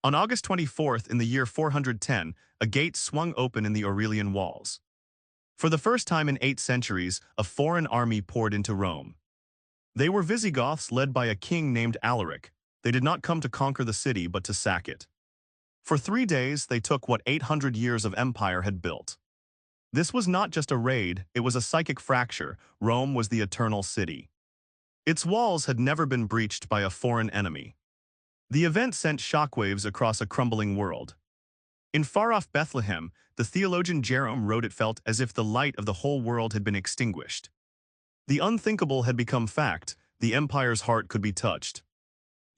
On August 24th in the year 410, a gate swung open in the Aurelian walls. For the first time in 8 centuries, a foreign army poured into Rome. They were Visigoths led by a king named Alaric. They did not come to conquer the city but to sack it. For 3 days, they took what 800 years of empire had built. This was not just a raid, it was a psychic fracture. Rome was the eternal city. Its walls had never been breached by a foreign enemy. The event sent shockwaves across a crumbling world. In far-off Bethlehem, the theologian Jerome wrote it felt as if the light of the whole world had been extinguished. The unthinkable had become fact, the empire's heart could be touched.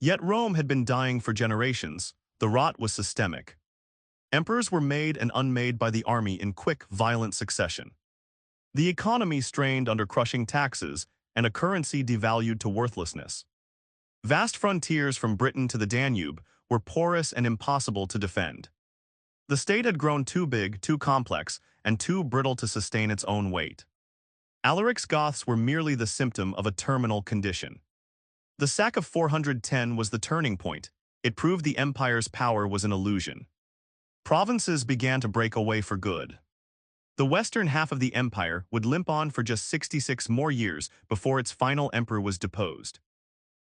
Yet Rome had been dying for generations, the rot was systemic. Emperors were made and unmade by the army in quick, violent succession. The economy strained under crushing taxes, and a currency devalued to worthlessness. Vast frontiers from Britain to the Danube were porous and impossible to defend. The state had grown too big, too complex, and too brittle to sustain its own weight. Alaric's Goths were merely the symptom of a terminal condition. The sack of 410 was the turning point. It proved the empire's power was an illusion. Provinces began to break away for good. The western half of the empire would limp on for just 66 more years before its final emperor was deposed.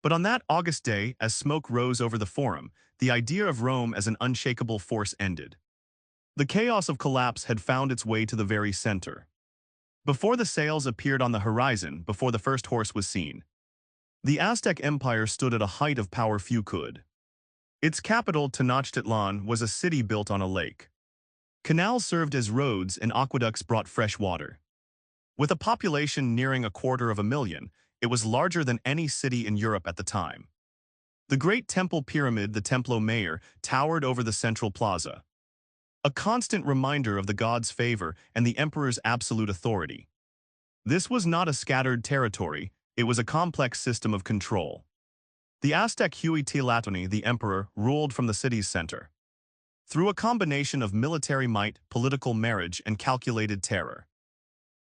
But on that August day, as smoke rose over the Forum, the idea of Rome as an unshakable force ended. The chaos of collapse had found its way to the very center. Before the sails appeared on the horizon, before the first horse was seen, the Aztec Empire stood at a height of power few could. Its capital, Tenochtitlan, was a city built on a lake. Canals served as roads and aqueducts brought fresh water. With a population nearing 250,000, it was larger than any city in Europe at the time. The great temple pyramid, the Templo Mayor, towered over the central plaza. A constant reminder of the god's favor and the emperor's absolute authority. This was not a scattered territory, it was a complex system of control. The Aztec Huitzilopochtli, the emperor, ruled from the city's center. Through a combination of military might, political marriage, and calculated terror.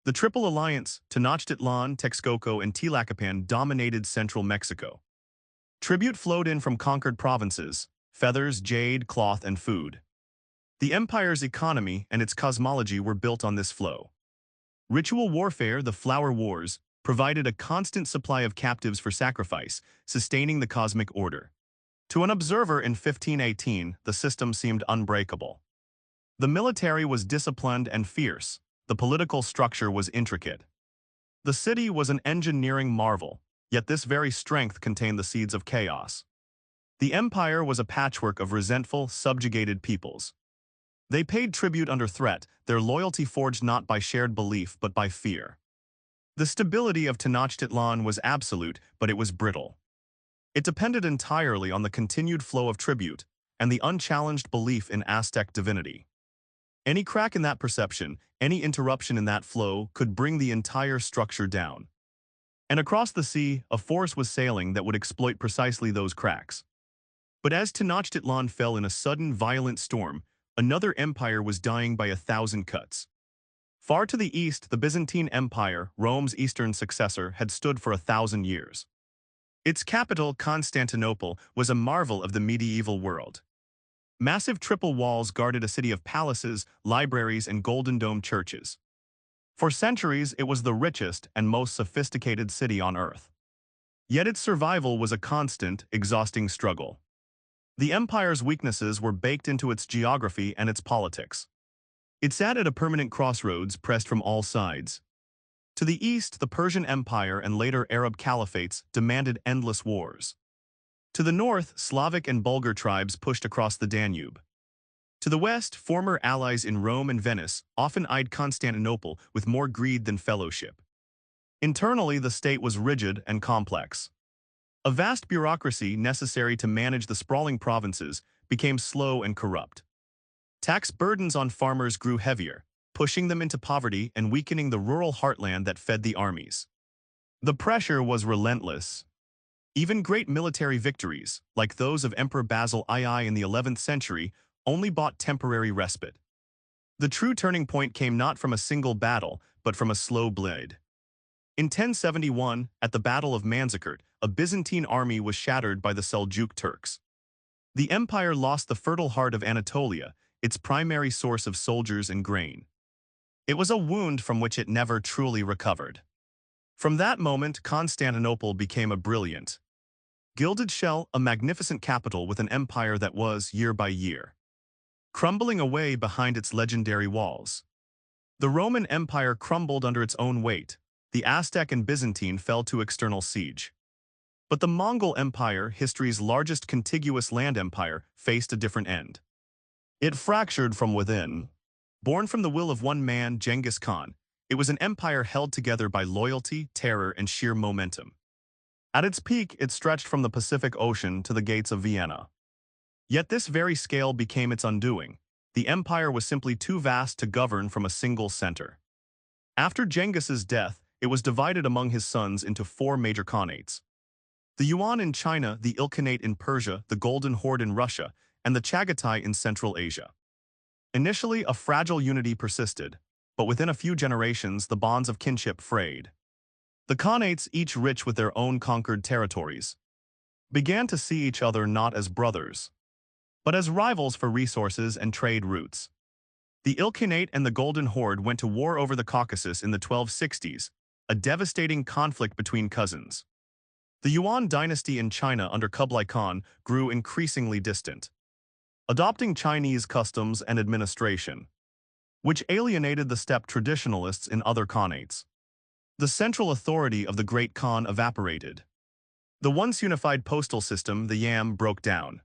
The Triple Alliance, Tenochtitlan, Texcoco, and Tlacopan dominated central Mexico. Tribute flowed in from conquered provinces, feathers, jade, cloth, and food. The empire's economy and its cosmology were built on this flow. Ritual warfare, the Flower Wars, provided a constant supply of captives for sacrifice, sustaining the cosmic order. To an observer in 1518, the system seemed unbreakable. The military was disciplined and fierce, the political structure was intricate. The city was an engineering marvel, yet this very strength contained the seeds of chaos. The empire was a patchwork of resentful, subjugated peoples. They paid tribute under threat, their loyalty forged not by shared belief but by fear. The stability of Tenochtitlan was absolute, but it was brittle. It depended entirely on the continued flow of tribute and the unchallenged belief in Aztec divinity. Any crack in that perception, any interruption in that flow, could bring the entire structure down. And across the sea, a force was sailing that would exploit precisely those cracks. But as Tenochtitlan fell in a sudden, violent storm, another empire was dying by 1,000 cuts. Far to the east, the Byzantine Empire, Rome's eastern successor, had stood for 1,000 years. Its capital, Constantinople, was a marvel of the medieval world. Massive triple walls guarded a city of palaces, libraries, and golden-domed churches. For centuries, it was the richest and most sophisticated city on earth. Yet its survival was a constant, exhausting struggle. The empire's weaknesses were baked into its geography and its politics. It sat at a permanent crossroads, pressed from all sides. To the east, the Persian Empire and later Arab caliphates demanded endless wars. To the north, Slavic and Bulgar tribes pushed across the Danube. To the west, former allies in Rome and Venice often eyed Constantinople with more greed than fellowship. Internally, the state was rigid and complex. A vast bureaucracy necessary to manage the sprawling provinces became slow and corrupt. Tax burdens on farmers grew heavier, pushing them into poverty and weakening the rural heartland that fed the armies. The pressure was relentless. Even great military victories, like those of Emperor Basil II in the 11th century, only bought temporary respite. The true turning point came not from a single battle, but from a slow bleed. In 1071, at the Battle of Manzikert, a Byzantine army was shattered by the Seljuk Turks. The empire lost the fertile heart of Anatolia, its primary source of soldiers and grain. It was a wound from which it never truly recovered. From that moment, Constantinople became a brilliant, gilded shell, a magnificent capital with an empire that was, year by year, crumbling away behind its legendary walls. The Roman Empire crumbled under its own weight. The Aztec and Byzantine fell to external siege. But the Mongol Empire, history's largest contiguous land empire, faced a different end. It fractured from within. Born from the will of one man, Genghis Khan, it was an empire held together by loyalty, terror, and sheer momentum. At its peak, it stretched from the Pacific Ocean to the gates of Vienna. Yet this very scale became its undoing. The empire was simply too vast to govern from a single center. After Genghis's death, it was divided among his sons into four major khanates: the Yuan in China, the Ilkhanate in Persia, the Golden Horde in Russia, and the Chagatai in Central Asia. Initially, a fragile unity persisted, but within a few generations, the bonds of kinship frayed. The khanates, each rich with their own conquered territories, began to see each other not as brothers, but as rivals for resources and trade routes. The Ilkhanate and the Golden Horde went to war over the Caucasus in the 1260s, a devastating conflict between cousins. The Yuan dynasty in China under Kublai Khan grew increasingly distant, adopting Chinese customs and administration, which alienated the steppe traditionalists in other khanates. The central authority of the Great Khan evaporated. The once unified postal system, the Yam, broke down.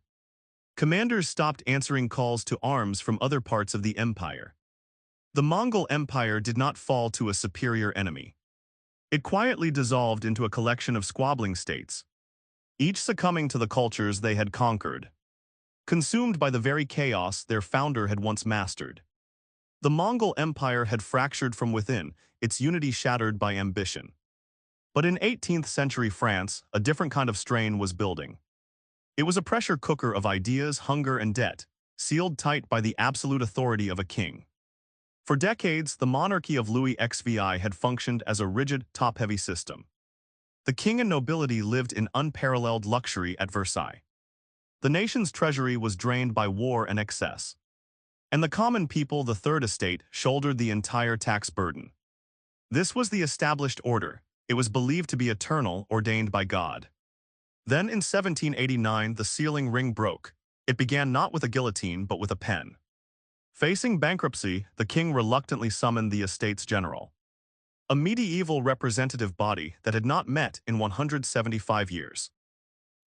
Commanders stopped answering calls to arms from other parts of the empire. The Mongol Empire did not fall to a superior enemy. It quietly dissolved into a collection of squabbling states, each succumbing to the cultures they had conquered, consumed by the very chaos their founder had once mastered. The Mongol Empire had fractured from within, its unity shattered by ambition. But in 18th century France, a different kind of strain was building. It was a pressure cooker of ideas, hunger, and debt, sealed tight by the absolute authority of a king. For decades, the monarchy of Louis XVI had functioned as a rigid, top-heavy system. The king and nobility lived in unparalleled luxury at Versailles. The nation's treasury was drained by war and excess, and the common people, the Third Estate, shouldered the entire tax burden. This was the established order. It was believed to be eternal, ordained by God. Then in 1789, the sealing ring broke. It began not with a guillotine, but with a pen. Facing bankruptcy, the king reluctantly summoned the Estates General, a medieval representative body that had not met in 175 years.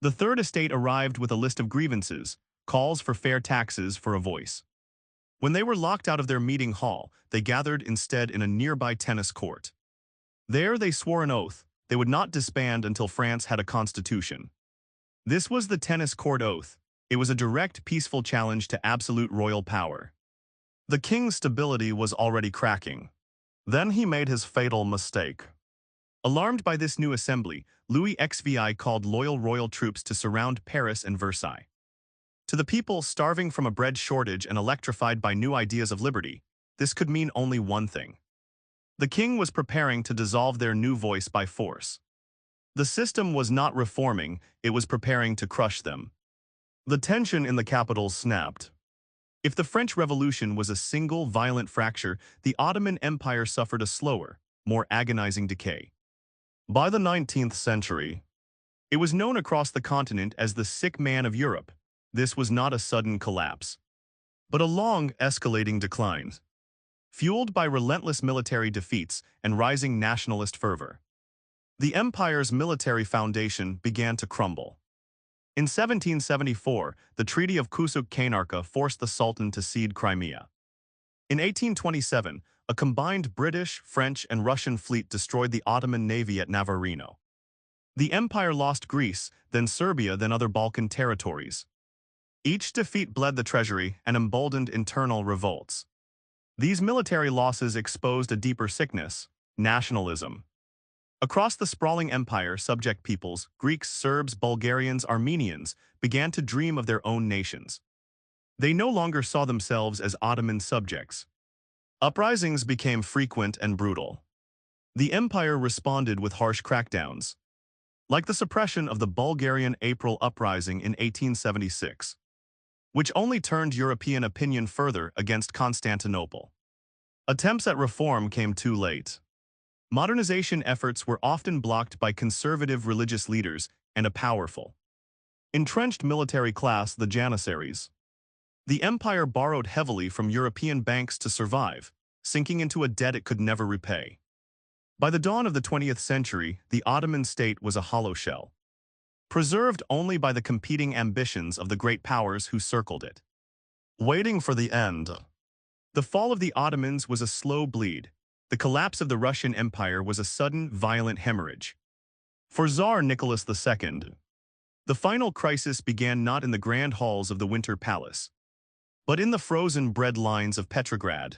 The Third Estate arrived with a list of grievances, calls for fair taxes, for a voice. When they were locked out of their meeting hall, they gathered instead in a nearby tennis court. There they swore an oath: they would not disband until France had a constitution. This was the tennis court oath. It was a direct, peaceful challenge to absolute royal power. The king's stability was already cracking. Then he made his fatal mistake. Alarmed by this new assembly, Louis XVI called loyal royal troops to surround Paris and Versailles. To the people starving from a bread shortage and electrified by new ideas of liberty, this could mean only one thing. The king was preparing to dissolve their new voice by force. The system was not reforming, it was preparing to crush them. The tension in the capital snapped. If the French Revolution was a single violent fracture, the Ottoman Empire suffered a slower, more agonizing decay. By the 19th century, it was known across the continent as the sick man of Europe. This was not a sudden collapse, but a long, escalating decline, fueled by relentless military defeats and rising nationalist fervor. The empire's military foundation began to crumble. In 1774, the Treaty of Kusuk-Kainarka forced the Sultan to cede Crimea. In 1827, a combined British, French, and Russian fleet destroyed the Ottoman navy at Navarino. The empire lost Greece, then Serbia, then other Balkan territories. Each defeat bled the treasury and emboldened internal revolts. These military losses exposed a deeper sickness: nationalism. Across the sprawling empire, subject peoples, Greeks, Serbs, Bulgarians, Armenians, began to dream of their own nations. They no longer saw themselves as Ottoman subjects. Uprisings became frequent and brutal. The empire responded with harsh crackdowns, like the suppression of the Bulgarian April Uprising in 1876. which only turned European opinion further against Constantinople. Attempts at reform came too late. Modernization efforts were often blocked by conservative religious leaders and a powerful, entrenched military class, the Janissaries. The empire borrowed heavily from European banks to survive, sinking into a debt it could never repay. By the dawn of the 20th century, the Ottoman state was a hollow shell, preserved only by the competing ambitions of the great powers who circled it, waiting for the end. The fall of the Ottomans was a slow bleed. The collapse of the Russian Empire was a sudden, violent hemorrhage. For Tsar Nicholas II, the final crisis began not in the grand halls of the Winter Palace, but in the frozen bread lines of Petrograd.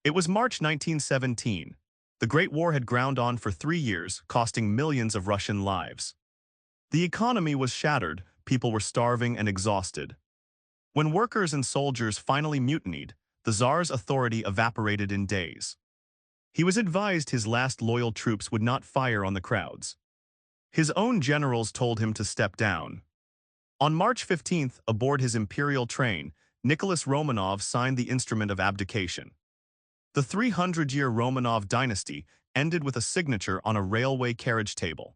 It was March 1917. The Great War had ground on for 3 years, costing millions of Russian lives. The economy was shattered, people were starving and exhausted. When workers and soldiers finally mutinied, the Tsar's authority evaporated in days. He was advised his last loyal troops would not fire on the crowds. His own generals told him to step down. On March 15th, aboard his imperial train, Nicholas Romanov signed the instrument of abdication. The 300-year Romanov dynasty ended with a signature on a railway carriage table.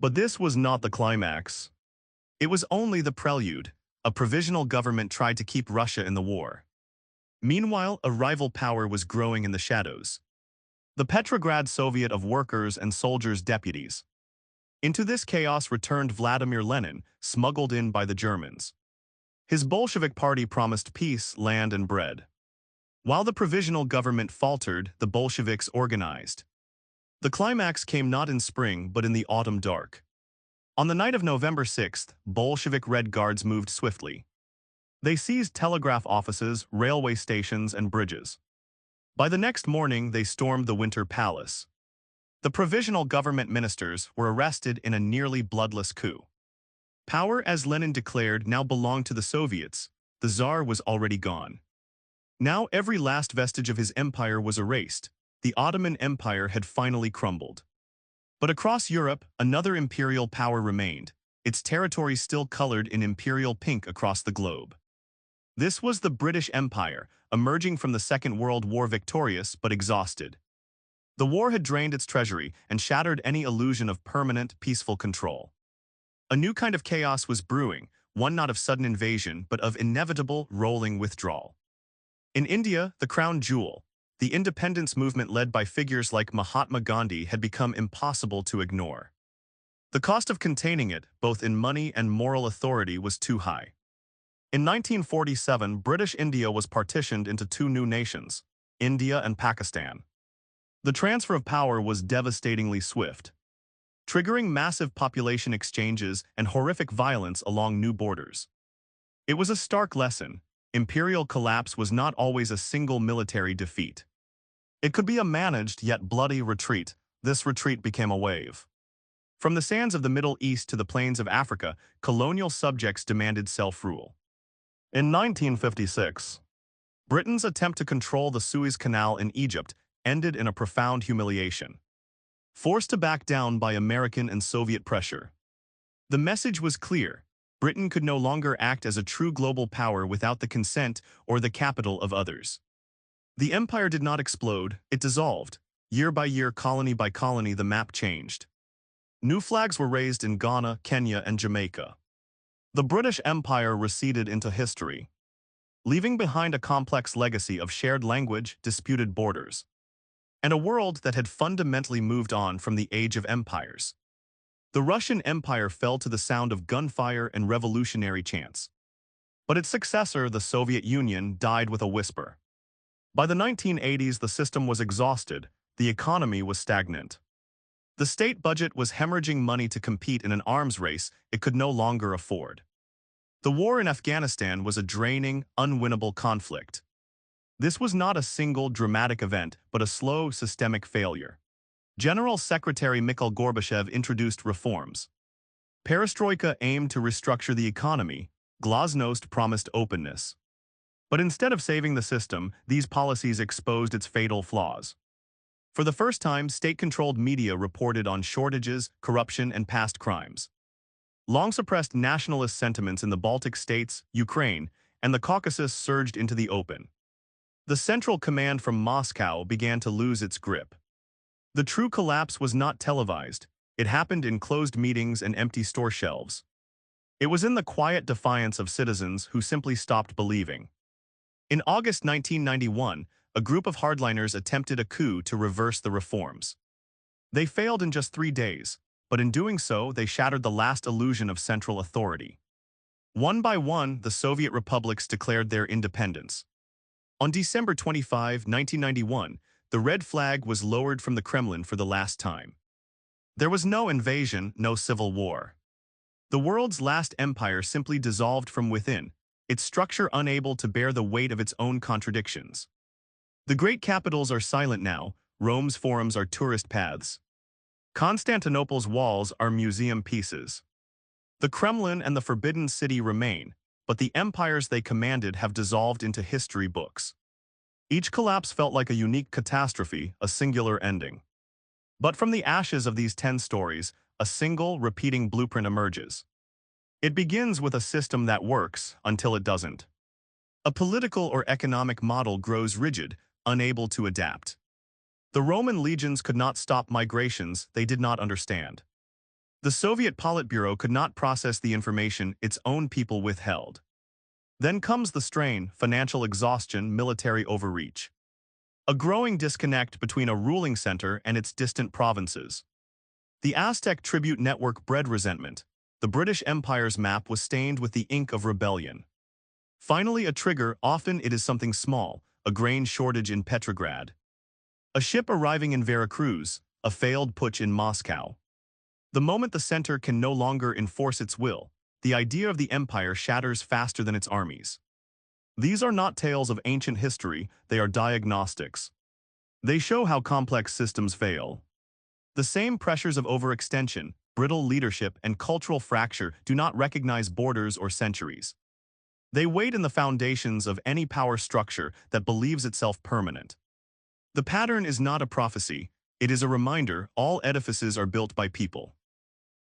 But this was not the climax. It was only the prelude. A provisional government tried to keep Russia in the war. Meanwhile, a rival power was growing in the shadows. The Petrograd Soviet of Workers' and Soldiers' Deputies. Into this chaos returned Vladimir Lenin, smuggled in by the Germans. His Bolshevik party promised peace, land, and bread. While the provisional government faltered, the Bolsheviks organized. The climax came not in spring but in the autumn dark. On the night of November 6th, Bolshevik Red Guards moved swiftly. They seized telegraph offices, railway stations, and bridges. By the next morning, they stormed the Winter Palace. The provisional government ministers were arrested in a nearly bloodless coup. Power, as Lenin declared, now belonged to the Soviets. The Tsar was already gone. Now every last vestige of his empire was erased. The Ottoman Empire had finally crumbled. But across Europe, another imperial power remained, its territory still colored in imperial pink across the globe. This was the British Empire, emerging from the Second World War victorious but exhausted. The war had drained its treasury and shattered any illusion of permanent, peaceful control. A new kind of chaos was brewing, one not of sudden invasion but of inevitable, rolling withdrawal. In India, the crown jewel, the independence movement led by figures like Mahatma Gandhi had become impossible to ignore. The cost of containing it, both in money and moral authority, was too high. In 1947, British India was partitioned into 2 new nations, India and Pakistan. The transfer of power was devastatingly swift, triggering massive population exchanges and horrific violence along new borders. It was a stark lesson. Imperial collapse was not always a single military defeat. It could be a managed yet bloody retreat. This retreat became a wave. From the sands of the Middle East to the plains of Africa, colonial subjects demanded self-rule. In 1956, Britain's attempt to control the Suez Canal in Egypt ended in a profound humiliation. Forced to back down by American and Soviet pressure. The message was clear. Britain could no longer act as a true global power without the consent or the capital of others. The empire did not explode, it dissolved. Year by year, colony by colony, the map changed. New flags were raised in Ghana, Kenya, and Jamaica. The British Empire receded into history, leaving behind a complex legacy of shared language, disputed borders, and a world that had fundamentally moved on from the age of empires. The Russian Empire fell to the sound of gunfire and revolutionary chants. But its successor, the Soviet Union, died with a whisper. By the 1980s, the system was exhausted, the economy was stagnant. The state budget was hemorrhaging money to compete in an arms race it could no longer afford. The war in Afghanistan was a draining, unwinnable conflict. This was not a single dramatic event, but a slow, systemic failure. General Secretary Mikhail Gorbachev introduced reforms. Perestroika aimed to restructure the economy. Glasnost promised openness. But instead of saving the system, these policies exposed its fatal flaws. For the first time, state-controlled media reported on shortages, corruption, and past crimes. Long-suppressed nationalist sentiments in the Baltic states, Ukraine, and the Caucasus surged into the open. The central command from Moscow began to lose its grip. The true collapse was not televised. It happened in closed meetings and empty store shelves. It was in the quiet defiance of citizens who simply stopped believing. In August 1991, a group of hardliners attempted a coup to reverse the reforms. They failed in just 3 days, but in doing so, they shattered the last illusion of central authority. One by one, the Soviet republics declared their independence. On December 25, 1991, the red flag was lowered from the Kremlin for the last time. There was no invasion, no civil war. The world's last empire simply dissolved from within, its structure unable to bear the weight of its own contradictions. The great capitals are silent now, Rome's forums are tourist paths. Constantinople's walls are museum pieces. The Kremlin and the Forbidden City remain, but the empires they commanded have dissolved into history books. Each collapse felt like a unique catastrophe, a singular ending. But from the ashes of these 10 stories, a single, repeating blueprint emerges. It begins with a system that works until it doesn't. A political or economic model grows rigid, unable to adapt. The Roman legions could not stop migrations they did not understand. The Soviet Politburo could not process the information its own people withheld. Then comes the strain, financial exhaustion, military overreach. A growing disconnect between a ruling center and its distant provinces. The Aztec tribute network bred resentment. The British Empire's map was stained with the ink of rebellion. Finally, a trigger, often it is something small, a grain shortage in Petrograd. A ship arriving in Veracruz, a failed putsch in Moscow. The moment the center can no longer enforce its will, the idea of the empire shatters faster than its armies. These are not tales of ancient history, they are diagnostics. They show how complex systems fail. The same pressures of overextension, brittle leadership, and cultural fracture do not recognize borders or centuries. They wait in the foundations of any power structure that believes itself permanent. The pattern is not a prophecy, it is a reminder all edifices are built by people.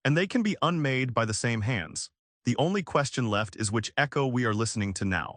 And they can be unmade by the same hands. The only question left is which echo we are listening to now.